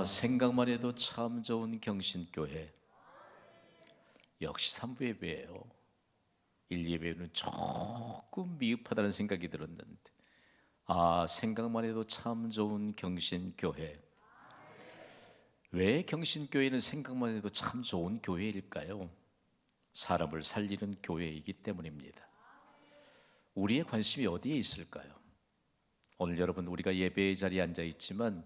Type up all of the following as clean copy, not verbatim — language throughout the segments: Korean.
생각만 해도 참 좋은 경신교회. 역시 3부 예배예요. 1, 예배는 조금 미흡하다는 생각이 들었는데, 생각만 해도 참 좋은 경신교회. 왜 경신교회는 생각만 해도 참 좋은 교회일까요? 사람을 살리는 교회이기 때문입니다. 우리의 관심이 어디에 있을까요? 오늘 여러분, 우리가 예배의 자리에 앉아 있지만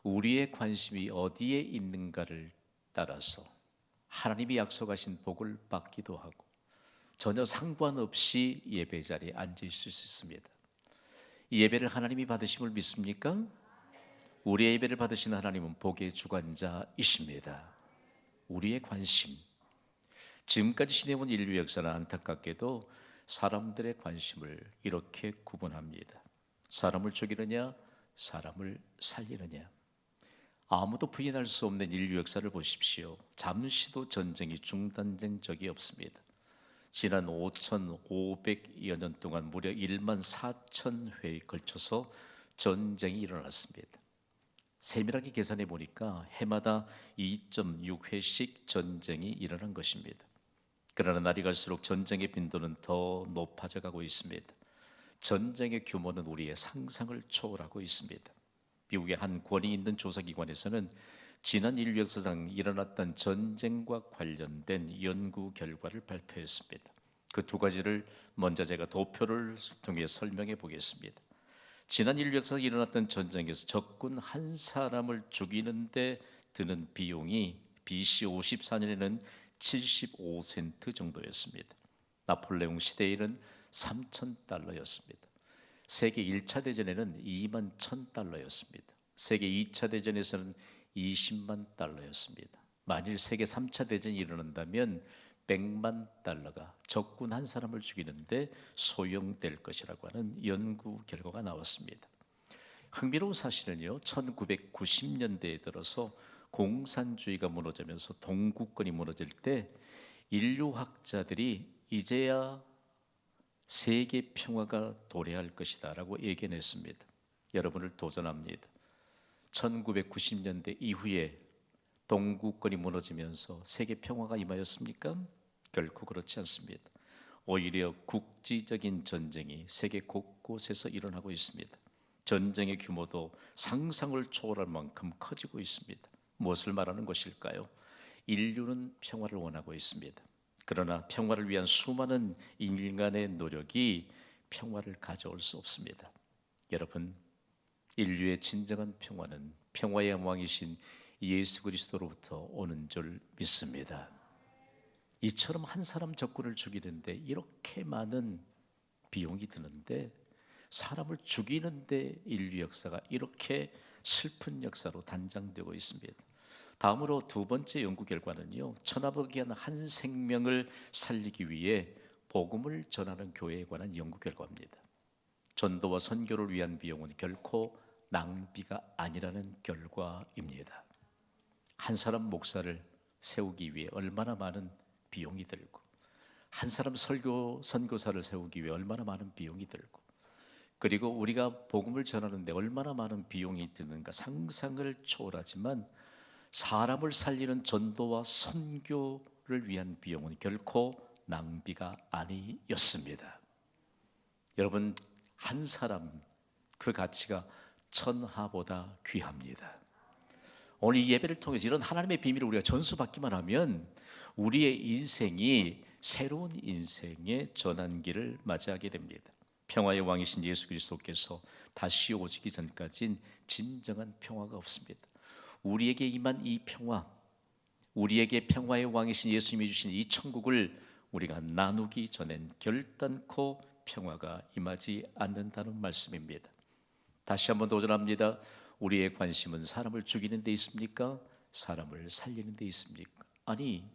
우리의 관심이 어디에 있는가를 따라서 하나님이 약속하신 복을 받기도 하고 전혀 상관없이 예배 자리에 앉아 있을 수 있습니다. 이 예배를 하나님이 받으심을 믿습니까? 우리의 예배를 받으시는 하나님은 복의 주관자이십니다. 우리의 관심, 지금까지 지내온 인류 역사는 안타깝게도 사람들의 관심을 이렇게 구분합니다. 사람을 죽이느냐, 사람을 살리느냐. 아무도 부인할 수 없는 인류 역사를 보십시오. 잠시도 전쟁이 중단된 적이 없습니다. 지난 5,500여 년 동안 무려 1만 4천 회에 걸쳐서 전쟁이 일어났습니다. 세밀하게 계산해 보니까 해마다 2.6회씩 전쟁이 일어난 것입니다. 그러나 날이 갈수록 전쟁의 빈도는 더 높아져 가고 있습니다. 전쟁의 규모는 우리의 상상을 초월하고 있습니다. 미국의 한 권위 있는 조사기관에서는 지난 인류 역사상 일어났던 전쟁과 관련된 연구 결과를 발표했습니다. 그 두 가지를 먼저 제가 도표를 통해 설명해 보겠습니다. 지난 인류 역사에 일어났던 전쟁에서 적군 한 사람을 죽이는데 드는 비용이 BC 54년에는 75센트 정도였습니다. 나폴레옹 시대에는 3,000달러였습니다. 세계 1차 대전에는 2만 1,000달러였습니다. 세계 2차 대전에서는 20만 달러였습니다. 만일 세계 3차 대전이 일어난다면 100만 달러가 적군 한 사람을 죽이는데 소용될 것이라고 하는 연구 결과가 나왔습니다. 흥미로운 사실은요, 1990년대에 들어서 공산주의가 무너지면서 동구권이 무너질 때 인류학자들이 이제야 세계 평화가 도래할 것이다 라고 예견했습니다. 여러분을 도전합니다. 1990년대 이후에 동구권이 무너지면서 세계 평화가 임하였습니까? 결코 그렇지 않습니다. 오히려 국지적인 전쟁이 세계 곳곳에서 일어나고 있습니다. 전쟁의 규모도 상상을 초월할 만큼 커지고 있습니다. 무엇을 말하는 것일까요? 인류는 평화를 원하고 있습니다. 그러나 평화를 위한 수많은 인간의 노력이 평화를 가져올 수 없습니다. 여러분, 인류의 진정한 평화는 평화의 왕이신 예수 그리스도로부터 오는 줄 믿습니다. 이처럼 한 사람 적군을 죽이는데 이렇게 많은 비용이 드는데 사람을 죽이는데 인류 역사가 이렇게 슬픈 역사로 단장되고 있습니다. 다음으로 두 번째 연구 결과는요, 천하복이한 한 생명을 살리기 위해 복음을 전하는 교회에 관한 연구 결과입니다. 전도와 선교를 위한 비용은 결코 낭비가 아니라는 결과입니다. 한 사람 목사를 세우기 위해 얼마나 많은 비용이 들고, 한 사람 선교사를 세우기 위해 얼마나 많은 비용이 들고, 그리고 우리가 복음을 전하는데 얼마나 많은 비용이 드는가 상상을 초월하지만 사람을 살리는 전도와 선교를 위한 비용은 결코 낭비가 아니었습니다. 여러분, 한 사람 그 가치가 천하보다 귀합니다. 오늘 이 예배를 통해서 이런 하나님의 비밀을 우리가 전수받기만 하면 우리의 인생이 새로운 인생의 전환기를 맞이하게 됩니다. 평화의 왕이신 예수 그리스도께서 다시 오시기 전까진 진정한 평화가 없습니다. 우리에게 임한 이 평화, 우리에게 평화의 왕이신 예수님이 주신 이 천국을 우리가 나누기 전엔 결단코 평화가 임하지 않는다는 말씀입니다. 다시 한번 도전합니다. 우리의 관심은 사람을 죽이는 데 있습니까? 사람을 살리는 데 있습니까? 아니,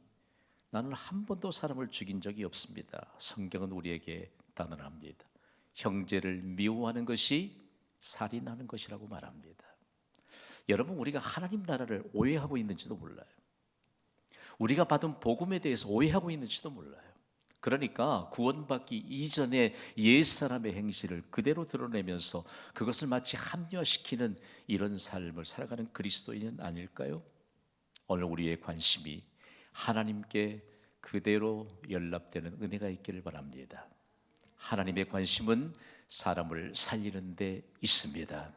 나는 한 번도 사람을 죽인 적이 없습니다. 성경은 우리에게 단언합니다. 형제를 미워하는 것이 살인하는 것이라고 말합니다. 여러분, 우리가 하나님 나라를 오해하고 있는지도 몰라요. 우리가 받은 복음에 대해서 오해하고 있는지도 몰라요. 그러니까 구원받기 이전에 옛사람의 행실을 그대로 드러내면서 그것을 마치 합리화시키는 이런 삶을 살아가는 그리스도인은 아닐까요? 오늘 우리의 관심이 하나님께 그대로 연락되는 은혜가 있기를 바랍니다. 하나님의 관심은 사람을 살리는 데 있습니다.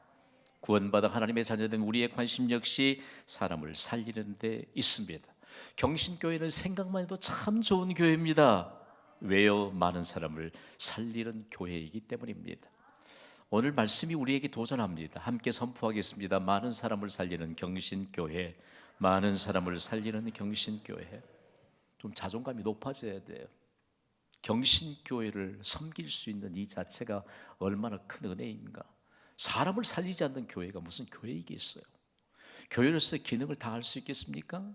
구원받아 하나님의 자녀된 우리의 관심 역시 사람을 살리는 데 있습니다. 경신교회는 생각만 해도 참 좋은 교회입니다. 왜요? 많은 사람을 살리는 교회이기 때문입니다. 오늘 말씀이 우리에게 도전합니다. 함께 선포하겠습니다. 많은 사람을 살리는 경신교회, 많은 사람을 살리는 경신교회. 좀 자존감이 높아져야 돼요. 경신교회를 섬길 수 있는 이 자체가 얼마나 큰 은혜인가. 사람을 살리지 않는 교회가 무슨 교회이겠어요? 교회로서의 기능을 다할 수 있겠습니까?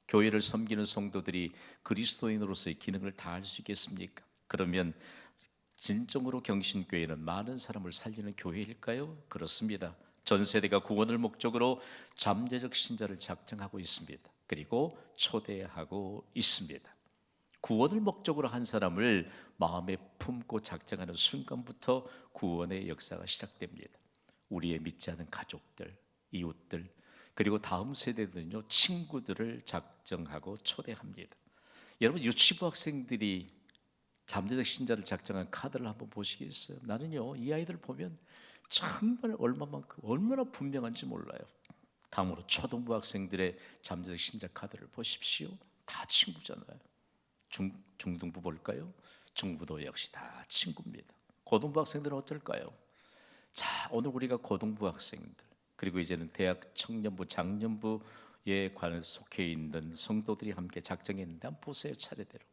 교회를 섬기는 성도들이 그리스도인으로서의 기능을 다할 수 있겠습니까? 그러면 진정으로 경신교회는 많은 사람을 살리는 교회일까요? 그렇습니다. 전 세대가 구원을 목적으로 잠재적 신자를 작정하고 있습니다. 그리고 초대하고 있습니다. 구원을 목적으로 한 사람을 마음에 품고 작정하는 순간부터 구원의 역사가 시작됩니다. 우리의 믿지 않은 가족들, 이웃들, 그리고 다음 세대들은요, 친구들을 작정하고 초대합니다. 여러분, 유치부 학생들이 잠재적 신자를 작정한 카드를 한번 보시겠어요? 나는요, 이 아이들 보면 정말 얼마나 분명한지 몰라요. 다음으로 초등부 학생들의 잠재적 신자 카드를 보십시오. 다 친구잖아요. 중등부 볼까요? 중부도 역시 다 친구입니다. 고등부 학생들은 어떨까요? 자, 오늘 우리가 고등부 학생들, 그리고 이제는 대학 청년부, 장년부에 관해 속해 있는 성도들이 함께 작정했는데 한번 보세요. 차례대로.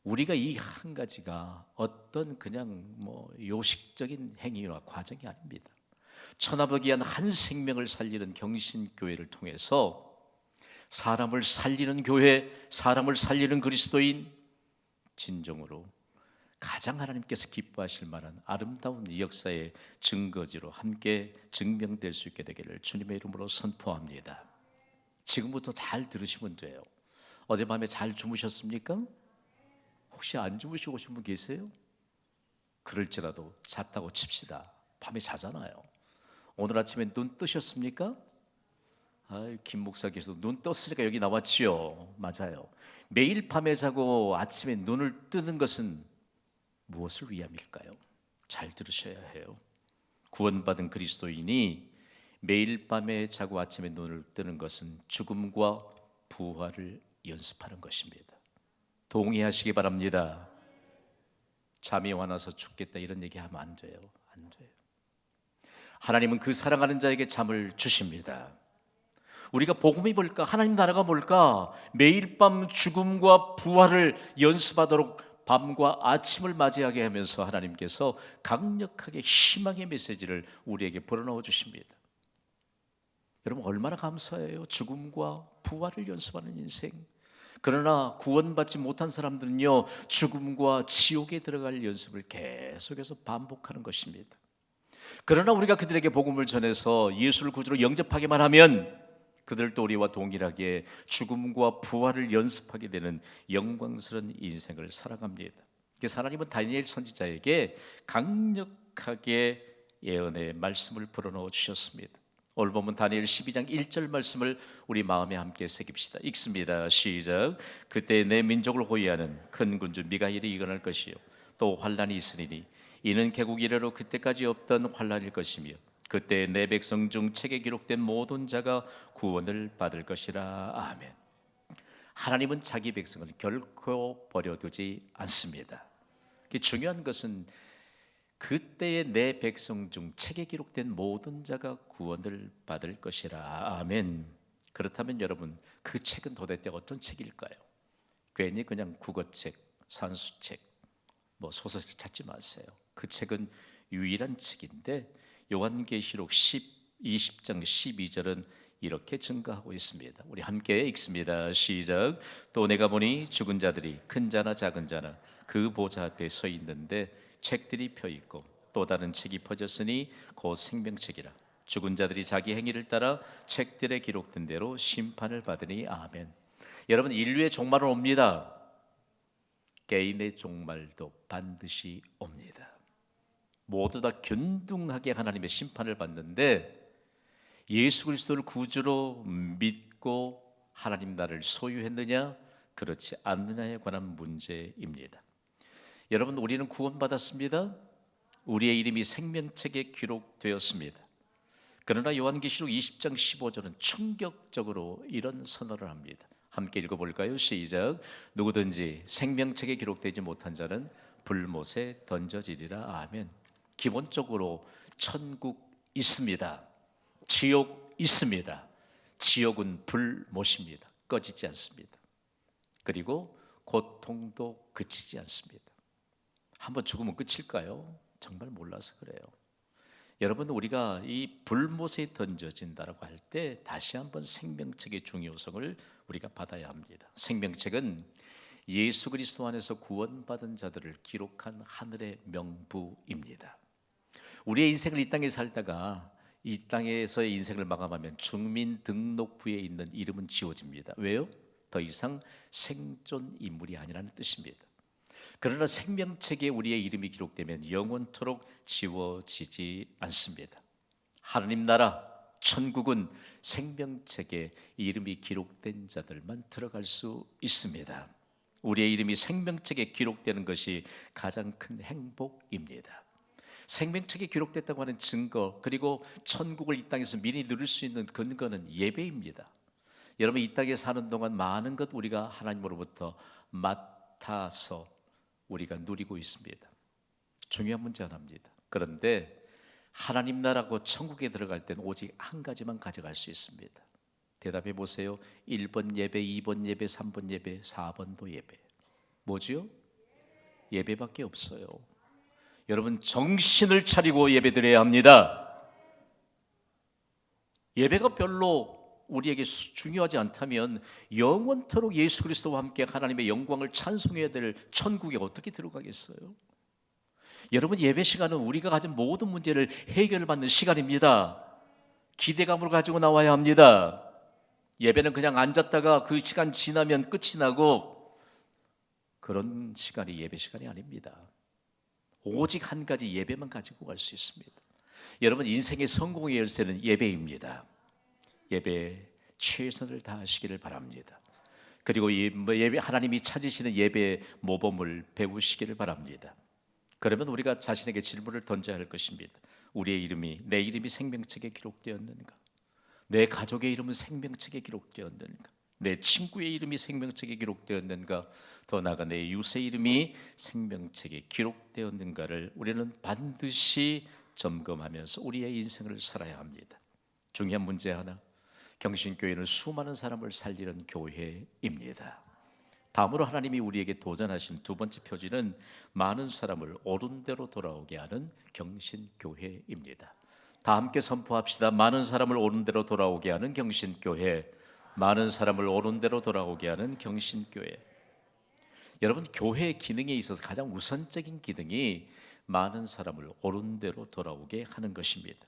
우리가 이 한 가지가 어떤 그냥 요식적인 행위와 과정이 아닙니다. 천하보기 위한 한 생명을 살리는 경신교회를 통해서 사람을 살리는 교회, 사람을 살리는 그리스도인, 진정으로 가장 하나님께서 기뻐하실 만한 아름다운 이 역사의 증거지로 함께 증명될 수 있게 되기를 주님의 이름으로 선포합니다. 지금부터 잘 들으시면 돼요. 어젯밤에 잘 주무셨습니까? 혹시 안 주무시고 오신 분 계세요? 그럴지라도 잤다고 칩시다. 밤에 자잖아요. 오늘 아침에 눈 뜨셨습니까? 김 목사께서 눈 떴으니까 여기 나왔지요. 맞아요. 매일 밤에 자고 아침에 눈을 뜨는 것은 무엇을 위함일까요? 잘 들으셔야 해요. 구원받은 그리스도인이 매일 밤에 자고 아침에 눈을 뜨는 것은 죽음과 부활을 연습하는 것입니다. 동의하시기 바랍니다. 잠이 와나서 죽겠다 이런 얘기하면 안 돼요. 안 돼요. 하나님은 그 사랑하는 자에게 잠을 주십니다. 우리가 복음이 뭘까? 하나님 나라가 뭘까? 매일 밤 죽음과 부활을 연습하도록 밤과 아침을 맞이하게 하면서 하나님께서 강력하게 희망의 메시지를 우리에게 불어넣어 주십니다. 여러분 얼마나 감사해요. 죽음과 부활을 연습하는 인생. 그러나 구원받지 못한 사람들은요, 죽음과 지옥에 들어갈 연습을 계속해서 반복하는 것입니다. 그러나 우리가 그들에게 복음을 전해서 예수를 구주로 영접하기만 하면 그들도 우리와 동일하게 죽음과 부활을 연습하게 되는 영광스러운 인생을 살아갑니다. 그래서 하나님은 다니엘 선지자에게 강력하게 예언의 말씀을 불어넣어 주셨습니다. 오늘 보면 다니엘 12장 1절 말씀을 우리 마음에 함께 새깁시다. 읽습니다. 시작. 그때 내 민족을 호위하는 큰 군주 미가엘이 일어날 것이요 또 환란이 있으리니 이는 개국 이래로 그때까지 없던 환란일 것이며 그때 내 백성 중 책에 기록된 모든 자가 구원을 받을 것이라. 아멘. 하나님은 자기 백성을 결코 버려두지 않습니다. 중요한 것은 그때의 내 백성 중 책에 기록된 모든 자가 구원을 받을 것이라. 아멘. 그렇다면 여러분 그 책은 도대체 어떤 책일까요? 괜히 그냥 국어책, 산수책, 소설책 찾지 마세요. 그 책은 유일한 책인데 요한계시록 20장 12절은 이렇게 증거하고 있습니다. 우리 함께 읽습니다. 시작. 또 내가 보니 죽은 자들이 큰 자나 작은 자나 그 보좌 앞에 서 있는데 책들이 펴 있고 또 다른 책이 퍼졌으니 곧 생명책이라. 죽은 자들이 자기 행위를 따라 책들에 기록된 대로 심판을 받으니. 아멘. 여러분 인류의 종말은 옵니다. 개인의 종말도 반드시 옵니다. 모두 다 균등하게 하나님의 심판을 받는데 예수 그리스도를 구주로 믿고 하나님 나라를 소유했느냐 그렇지 않느냐에 관한 문제입니다. 여러분, 우리는 구원받았습니다. 우리의 이름이 생명책에 기록되었습니다. 그러나 요한계시록 20장 15절은 충격적으로 이런 선언을 합니다. 함께 읽어볼까요? 시작. 누구든지 생명책에 기록되지 못한 자는 불못에 던져지리라. 아멘. 기본적으로 천국 있습니다. 지옥 있습니다. 지옥은 불못입니다. 꺼지지 않습니다. 그리고 고통도 그치지 않습니다. 한번 죽으면 끝일까요? 정말 몰라서 그래요. 여러분, 우리가 이 불못에 던져진다라고 할 때 다시 한번 생명책의 중요성을 우리가 받아야 합니다. 생명책은 예수 그리스도 안에서 구원받은 자들을 기록한 하늘의 명부입니다. 우리의 인생을 이 땅에 살다가 이 땅에서의 인생을 마감하면 주민등록부에 있는 이름은 지워집니다. 왜요? 더 이상 생존 인물이 아니라는 뜻입니다. 그러나 생명책에 우리의 이름이 기록되면 영원토록 지워지지 않습니다. 하나님 나라, 천국은 생명책에 이름이 기록된 자들만 들어갈 수 있습니다. 우리의 이름이 생명책에 기록되는 것이 가장 큰 행복입니다. 생명책에 기록됐다고 하는 증거, 그리고 천국을 이 땅에서 미리 누릴 수 있는 근거는 예배입니다. 여러분, 이 땅에 사는 동안 많은 것 우리가 하나님으로부터 맡아서 우리가 누리고 있습니다. 중요한 문제 하나입니다. 그런데 하나님 나라고 천국에 들어갈 때는 오직 한 가지만 가져갈 수 있습니다. 대답해 보세요. 1번 예배, 2번 예배, 3번 예배, 4번도 예배. 뭐지요? 예배밖에 없어요. 여러분, 정신을 차리고 예배드려야 합니다. 예배가 별로 우리에게 중요하지 않다면 영원토록 예수 그리스도와 함께 하나님의 영광을 찬송해야 될 천국에 어떻게 들어가겠어요? 여러분, 예배 시간은 우리가 가진 모든 문제를 해결받는 시간입니다. 기대감을 가지고 나와야 합니다. 예배는 그냥 앉았다가 그 시간 지나면 끝이 나고 그런 시간이 예배 시간이 아닙니다. 오직 한 가지 예배만 가지고 갈 수 있습니다. 여러분, 인생의 성공의 열쇠는 예배입니다. 예배에 최선을 다하시기를 바랍니다. 그리고 예배, 하나님이 찾으시는 예배 모범을 배우시기를 바랍니다. 그러면 우리가 자신에게 질문을 던져야 할 것입니다. 내 이름이 생명책에 기록되었는가? 내 가족의 이름은 생명책에 기록되었는가? 내 친구의 이름이 생명책에 기록되었는가? 더 나아가 내 유세 이름이 생명책에 기록되었는가를 우리는 반드시 점검하면서 우리의 인생을 살아야 합니다. 중요한 문제 하나, 경신교회는 수많은 사람을 살리는 교회입니다. 다음으로 하나님이 우리에게 도전하신 두 번째 표지는 많은 사람을 옳은 대로 돌아오게 하는 경신교회입니다. 다 함께 선포합시다. 많은 사람을 옳은 대로 돌아오게 하는 경신교회. 많은 사람을 옳은 대로 돌아오게 하는 경신교회. 여러분, 교회의 기능에 있어서 가장 우선적인 기능이 많은 사람을 옳은 대로 돌아오게 하는 것입니다.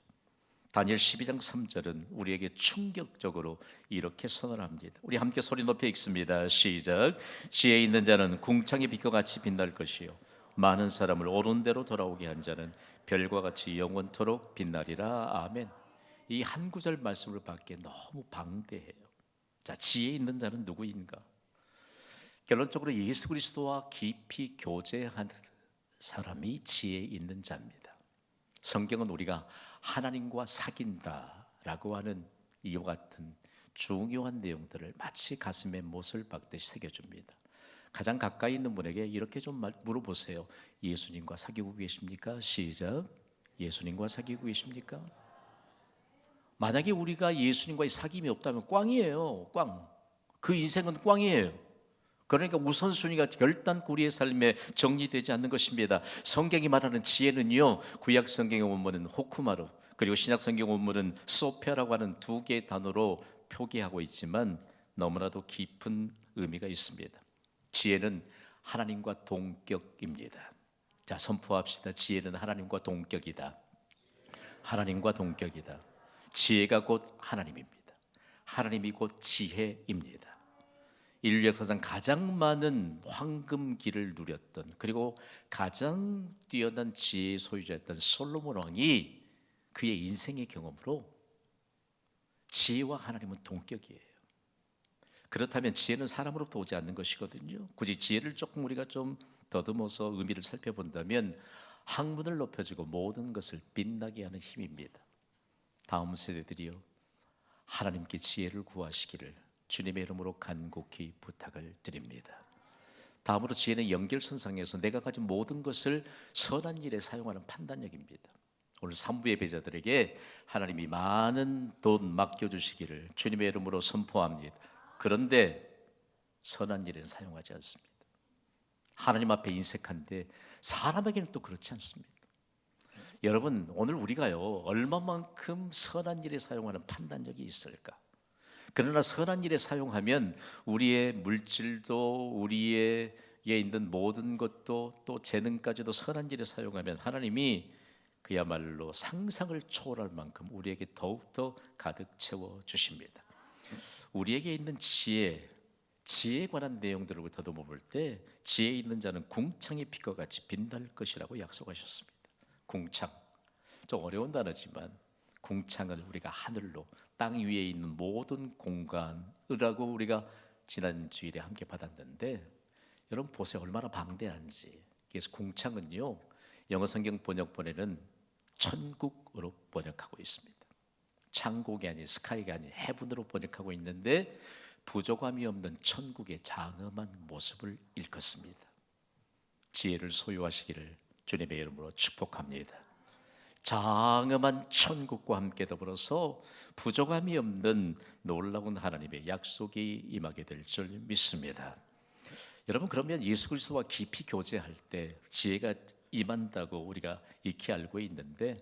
다니엘 12장 3절은 우리에게 충격적으로 이렇게 선언합니다. 우리 함께 소리 높여 읽습니다. 시작. 지혜 있는 자는 궁창의 빛과 같이 빛날 것이요 많은 사람을 옳은 대로 돌아오게 한 자는 별과 같이 영원토록 빛나리라. 아멘. 이 한 구절 말씀을 받기에 너무 방대해요. 자, 지혜 있는 자는 누구인가? 결론적으로 예수 그리스도와 깊이 교제하는 사람이 지혜 있는 자입니다. 성경은 우리가 하나님과 사귄다라고 하는 이와 같은 중요한 내용들을 마치 가슴에 못을 박듯이 새겨줍니다. 가장 가까이 있는 분에게 이렇게 좀 물어보세요. 예수님과 사귀고 계십니까? 시작. 예수님과 사귀고 계십니까? 만약에 우리가 예수님과의 사귐이 없다면 꽝이에요. 꽝. 그 인생은 꽝이에요. 그러니까 우선순위가 결단코 우리의 삶에 정리되지 않는 것입니다. 성경이 말하는 지혜는요, 구약 성경의 원문은 호쿠마루, 그리고 신약 성경 원문은 소피아라고 하는 두 개의 단어로 표기하고 있지만 너무나도 깊은 의미가 있습니다. 지혜는 하나님과 동격입니다. 자, 선포합시다. 지혜는 하나님과 동격이다. 하나님과 동격이다. 지혜가 곧 하나님입니다. 하나님이 곧 지혜입니다. 인류 역사상 가장 많은 황금기를 누렸던, 그리고 가장 뛰어난 지혜의 소유자였던 솔로몬 왕이 그의 인생의 경험으로 지혜와 하나님은 동격이에요. 그렇다면 지혜는 사람으로부터 오지 않는 것이거든요. 굳이 지혜를 조금 우리가 좀 더듬어서 의미를 살펴본다면 학문을 높여주고 모든 것을 빛나게 하는 힘입니다. 다음 세대들이요, 하나님께 지혜를 구하시기를 주님의 이름으로 간곡히 부탁을 드립니다. 다음으로 지혜는 연결선상에서 내가 가진 모든 것을 선한 일에 사용하는 판단력입니다. 오늘 3부 예배자들에게 하나님이 많은 돈 맡겨주시기를 주님의 이름으로 선포합니다. 그런데 선한 일에는 사용하지 않습니다. 하나님 앞에 인색한데 사람에게는 또 그렇지 않습니다. 여러분, 오늘 우리가요, 얼마만큼 선한 일에 사용하는 판단력이 있을까? 그러나 선한 일에 사용하면 우리의 물질도, 우리에게 있는 모든 것도, 또 재능까지도 선한 일에 사용하면 하나님이 그야말로 상상을 초월할 만큼 우리에게 더욱더 가득 채워 주십니다. 우리에게 있는 지혜에 관한 내용들을 더듬어 볼 때 지혜 있는 자는 궁창의 빛과 같이 빛날 것이라고 약속하셨습니다. 궁창, 좀 어려운 단어지만 궁창을 우리가 하늘로, 땅 위에 있는 모든 공간이라고 우리가 지난 주일에 함께 받았는데, 여러분 보세요, 얼마나 방대한지. 그래서 궁창은요, 영어 성경 번역본에는 천국으로 번역하고 있습니다. 창국이 아닌, 스카이가 아닌 헤븐으로 번역하고 있는데 부족함이 없는 천국의 장엄한 모습을 일컫습니다. 지혜를 소유하시기를 주님의 이름으로 축복합니다. 장엄한 천국과 함께 더불어서 부족함이 없는 놀라운 하나님의 약속이 임하게 될 줄 믿습니다. 여러분, 그러면 예수 그리스도와 깊이 교제할 때 지혜가 임한다고 우리가 익히 알고 있는데,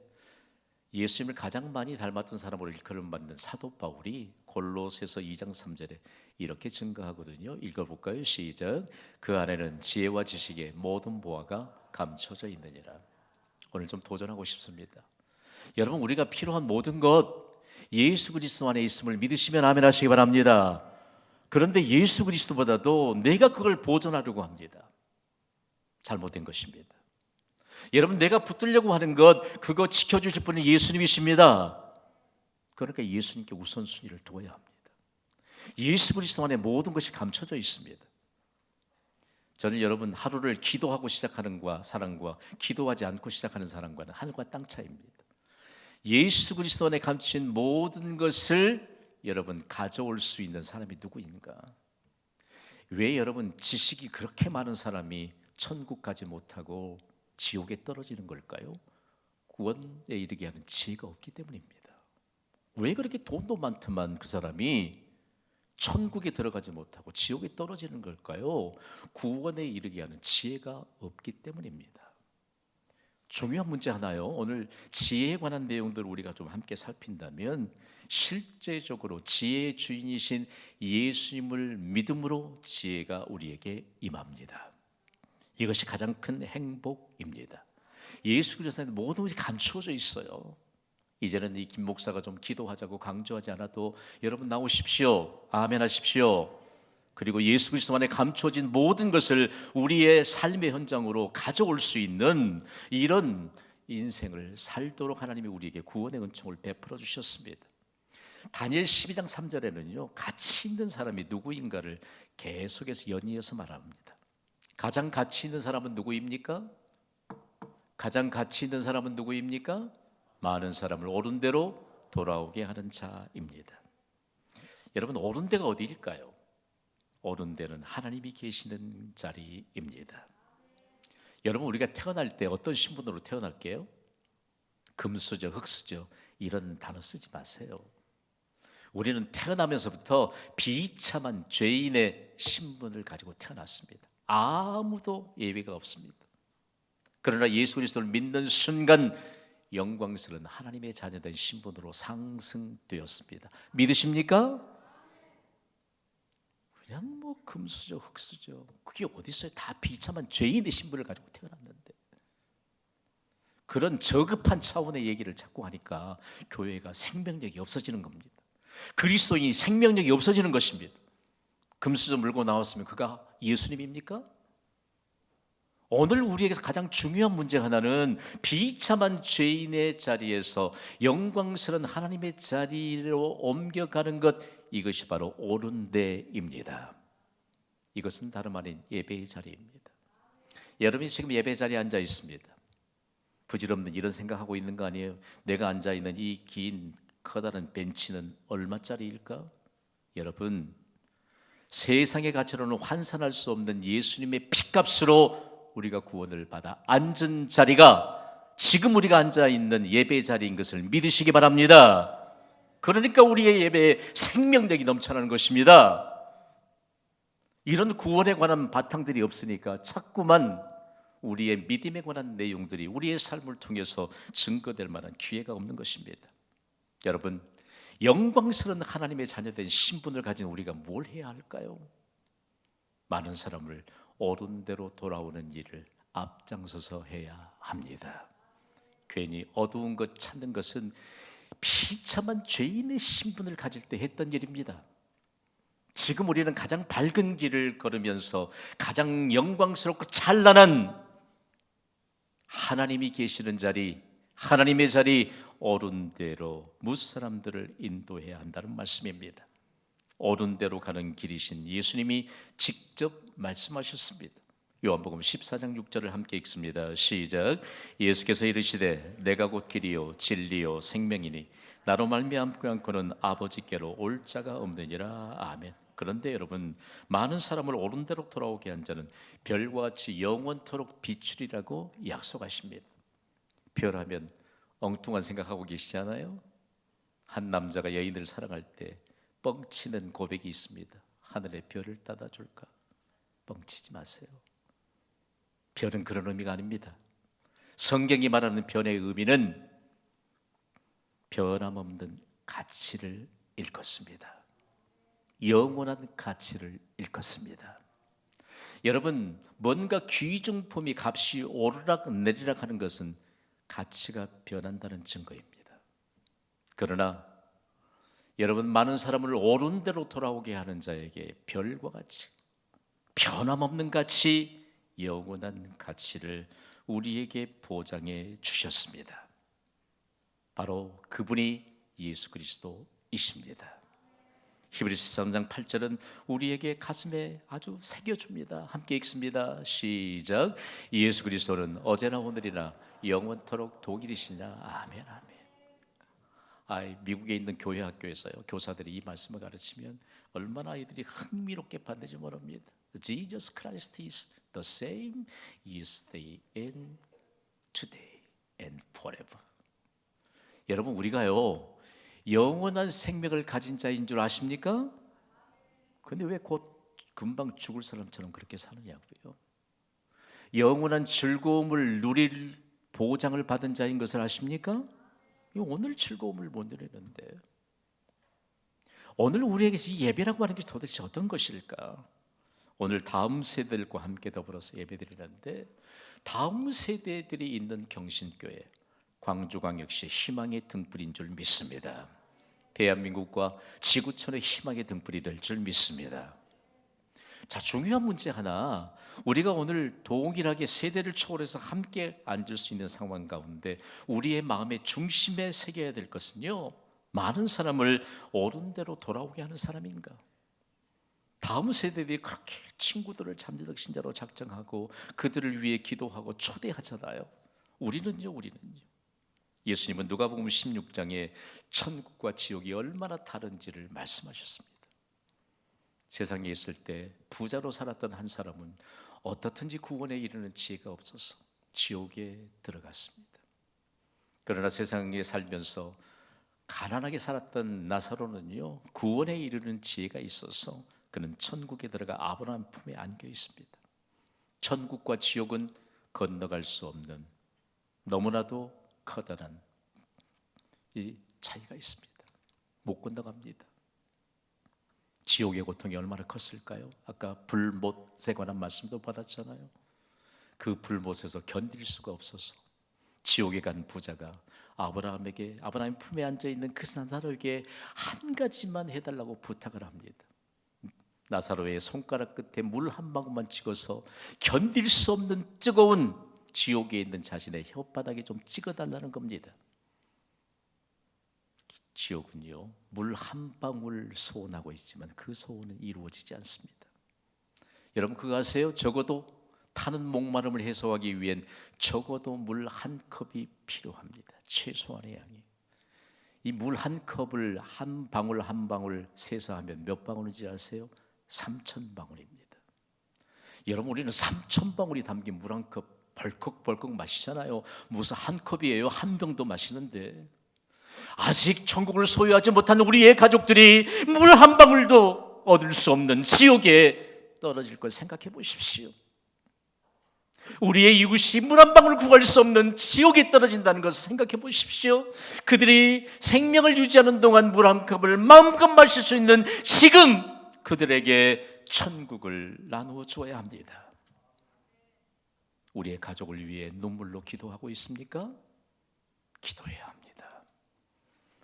예수님을 가장 많이 닮았던 사람으로 일컬음 받는 사도 바울이 골로새서 2장 3절에 이렇게 증거하거든요. 읽어볼까요? 시작. 그 안에는 지혜와 지식의 모든 보화가 감춰져 있느니라. 오늘 좀 도전하고 싶습니다. 여러분, 우리가 필요한 모든 것 예수 그리스도 안에 있음을 믿으시면 아멘 하시기 바랍니다. 그런데 예수 그리스도보다도 내가 그걸 보존하려고 합니다. 잘못된 것입니다. 여러분, 내가 붙들려고 하는 것, 그거 지켜주실 분은 예수님이십니다. 그러니까 예수님께 우선순위를 두어야 합니다. 예수 그리스도 안에 모든 것이 감춰져 있습니다. 저는 여러분, 하루를 기도하고 시작하는 사람과 기도하지 않고 시작하는 사람과는 하늘과 땅 차이입니다. 예수 그리스도 안에 감추신 모든 것을 여러분 가져올 수 있는 사람이 누구인가? 왜 여러분 지식이 그렇게 많은 사람이 천국 가지 못하고 지옥에 떨어지는 걸까요? 구원에 이르게 하는 지혜가 없기 때문입니다. 왜 그렇게 돈도 많지만 그 사람이 천국에 들어가지 못하고 지옥에 떨어지는 걸까요? 구원에 이르게 하는 지혜가 없기 때문입니다. 중요한 문제 하나요. 오늘 지혜에 관한 내용들을 우리가 좀 함께 살핀다면, 실제적으로 지혜의 주인이신 예수님을 믿음으로 지혜가 우리에게 임합니다. 이것이 가장 큰 행복입니다. 예수 그리스도에 모든 것이 감추어져 있어요. 이제는 이 김 목사가 좀 기도하자고 강조하지 않아도 여러분 나오십시오. 아멘 하십시오. 그리고 예수 그리스도 안에 감춰진 모든 것을 우리의 삶의 현장으로 가져올 수 있는 이런 인생을 살도록 하나님이 우리에게 구원의 은총을 베풀어 주셨습니다. 다니엘 12장 3절에는요, 가치 있는 사람이 누구인가를 계속해서 연이어서 말합니다. 가장 가치 있는 사람은 누구입니까? 가장 가치 있는 사람은 누구입니까? 많은 사람을 옳은 대로 돌아오게 하는 자입니다. 여러분, 옳은 데가 어디일까요? 옳은 데는 하나님이 계시는 자리입니다. 여러분, 우리가 태어날 때 어떤 신분으로 태어날게요? 금수저, 흙수저 이런 단어 쓰지 마세요. 우리는 태어나면서부터 비참한 죄인의 신분을 가지고 태어났습니다. 아무도 예외가 없습니다. 그러나 예수 그리스도를 믿는 순간 영광스러운 하나님의 자녀된 신분으로 상승되었습니다. 믿으십니까? 그냥 뭐 금수저, 흙수저, 그게 어디 있어요? 다 비참한 죄인의 신분을 가지고 태어났는데, 그런 저급한 차원의 얘기를 자꾸 하니까 교회가 생명력이 없어지는 겁니다. 그리스도인이 생명력이 없어지는 것입니다. 금수저 물고 나왔으면 그가 예수님입니까? 오늘 우리에게서 가장 중요한 문제 하나는 비참한 죄인의 자리에서 영광스러운 하나님의 자리로 옮겨가는 것, 이것이 바로 옳은 데입니다. 이것은 다름 아닌 예배의 자리입니다. 여러분이 지금 예배 자리에 앉아 있습니다. 부질없는 이런 생각하고 있는 거 아니에요? 내가 앉아 있는 이 긴 커다란 벤치는 얼마짜리일까? 여러분, 세상의 가치로는 환산할 수 없는 예수님의 피값으로 우리가 구원을 받아 앉은 자리가 지금 우리가 앉아 있는 예배 자리인 것을 믿으시기 바랍니다. 그러니까 우리의 예배에 생명력이 넘쳐나는 것입니다. 이런 구원에 관한 바탕들이 없으니까 자꾸만 우리의 믿음에 관한 내용들이 우리의 삶을 통해서 증거될 만한 기회가 없는 것입니다. 여러분, 영광스러운 하나님의 자녀된 신분을 가진 우리가 뭘 해야 할까요? 많은 사람을 옳은 대로 돌아오는 일을 앞장서서 해야 합니다. 괜히 어두운 것 찾는 것은 비참한 죄인의 신분을 가질 때 했던 일입니다. 지금 우리는 가장 밝은 길을 걸으면서 가장 영광스럽고 찬란한 하나님이 계시는 자리, 하나님의 자리, 옳은 대로 무사람들을 인도해야 한다는 말씀입니다. 옳은 대로 가는 길이신 예수님이 직접 말씀하셨습니다. 요한복음 14장 6절을 함께 읽습니다. 시작. 예수께서 이르시되 내가 곧 길이요 진리요 생명이니 나로 말미암지 않고는 아버지께로 올 자가 없느니라. 아멘. 그런데 여러분, 많은 사람을 옳은 대로 돌아오게 한 자는 별과 같이 영원토록 비추리라고 약속하십니다. 별하면 엉뚱한 생각하고 계시지 않아요? 한 남자가 여인을 사랑할 때 뻥치는 고백이 있습니다. 하늘의 별을 따다 줄까? 뻥치지 마세요. 별은 그런 의미가 아닙니다. 성경이 말하는 별의 의미는 변함없는 가치를 일컫습니다. 영원한 가치를 일컫습니다. 여러분, 뭔가 귀중품이 값이 오르락 내리락 하는 것은 가치가 변한다는 증거입니다. 그러나 여러분, 많은 사람을 옳은 대로 돌아오게 하는 자에게 별과 같이 변함없는 가치, 영원한 가치를 우리에게 보장해 주셨습니다. 바로 그분이 예수 그리스도이십니다. 히브리서 13장 8절은 우리에게 가슴에 아주 새겨줍니다. 함께 읽습니다. 시작. 예수 그리스도는 어제나 오늘이나 영원토록 동일이시냐. 아멘, 아멘. 미국에 있는 교회 학교에서요, 교사들이 이 말씀을 가르치면 얼마나 아이들이 흥미롭게 받는지 모릅니다. Jesus Christ is the same yesterday and today and forever. 여러분, 우리가요 영원한 생명을 가진 자인 줄 아십니까? 근데 왜 곧 금방 죽을 사람처럼 그렇게 사느냐고요. 영원한 즐거움을 누릴 보장을 받은 자인 것을 아십니까? 오늘 즐거움을 못 누리는데, 오늘 우리에게서 이 예배라고 하는 게 도대체 어떤 것일까? 오늘 다음 세대들과 함께 더불어서 예배드리는데, 다음 세대들이 있는 경신교회 광주광역시 희망의 등불인 줄 믿습니다. 대한민국과 지구촌의 희망의 등불이 될 줄 믿습니다. 자, 중요한 문제 하나, 우리가 오늘 동일하게 세대를 초월해서 함께 앉을 수 있는 상황 가운데 우리의 마음의 중심에 새겨야 될 것은요, 많은 사람을 옳은 대로 돌아오게 하는 사람인가? 다음 세대들이 그렇게 친구들을 잠재적 신자로 작정하고 그들을 위해 기도하고 초대하잖아요. 우리는요. 예수님은 누가복음 16장에 천국과 지옥이 얼마나 다른지를 말씀하셨습니다. 세상에 있을 때 부자로 살았던 한 사람은 어떻든지 구원에 이르는 지혜가 없어서 지옥에 들어갔습니다. 그러나 세상에 살면서 가난하게 살았던 나사로는요, 구원에 이르는 지혜가 있어서 그는 천국에 들어가 아브라함 품에 안겨 있습니다. 천국과 지옥은 건너갈 수 없는 너무나도 커다란 이 차이가 있습니다. 못 건너갑니다. 지옥의 고통이 얼마나 컸을까요? 아까 불못에 관한 말씀도 받았잖아요. 그 불못에서 견딜 수가 없어서 지옥에 간 부자가 아브라함 품에 앉아있는 그 나사로에게 한 가지만 해달라고 부탁을 합니다. 나사로의 손가락 끝에 물 한 방울만 찍어서 견딜 수 없는 뜨거운 지옥에 있는 자신의 혓바닥에 좀 찍어달라는 겁니다. 지옥은요, 물 한 방울 소원하고 있지만 그 소원은 이루어지지 않습니다. 여러분 그거 아세요? 적어도 타는 목마름을 해소하기 위한 적어도 물 한 컵이 필요합니다. 최소한의 양이. 이 물 한 컵을 한 방울 한 방울 세서 하면 몇 방울인지 아세요? 3,000방울입니다. 여러분 우리는 3,000방울이 담긴 물 한 컵 벌컥벌컥 마시잖아요. 무슨 한 컵이에요? 한 병도 마시는데 아직 천국을 소유하지 못한 우리의 가족들이 물 한 방울도 얻을 수 없는 지옥에 떨어질 걸 생각해 보십시오. 우리의 이웃이 물 한 방울 구할 수 없는 지옥에 떨어진다는 것을 생각해 보십시오. 그들이 생명을 유지하는 동안 물 한 컵을 마음껏 마실 수 있는 지금 그들에게 천국을 나누어 주어야 합니다. 우리의 가족을 위해 눈물로 기도하고 있습니까? 기도해야 합니다.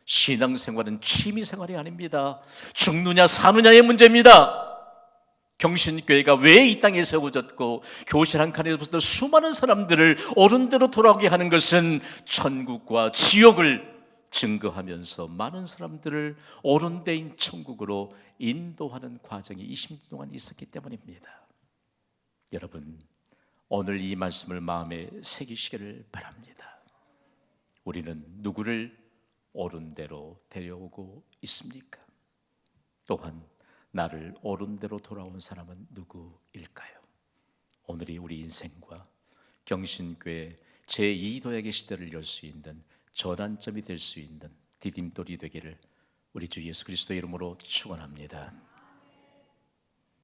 신앙생활은 취미생활이 아닙니다. 죽느냐 사느냐의 문제입니다. 경신교회가 왜 이 땅에 세워졌고 교실 한 칸에서부터 수많은 사람들을 옳은 대로 돌아오게 하는 것은 천국과 지옥을 증거하면서 많은 사람들을 옳은 데인 천국으로 인도하는 과정이 20년 동안 있었기 때문입니다. 여러분 오늘 이 말씀을 마음에 새기시기를 바랍니다. 우리는 누구를 옳은 대로 데려오고 있습니까? 또한 나를 옳은 대로 돌아온 사람은 누구일까요? 오늘이 우리 인생과 경신교회 제2도약의 시대를 열 수 있는 전환점이 될 수 있는 디딤돌이 되기를 우리 주 예수 그리스도의 이름으로 축원합니다.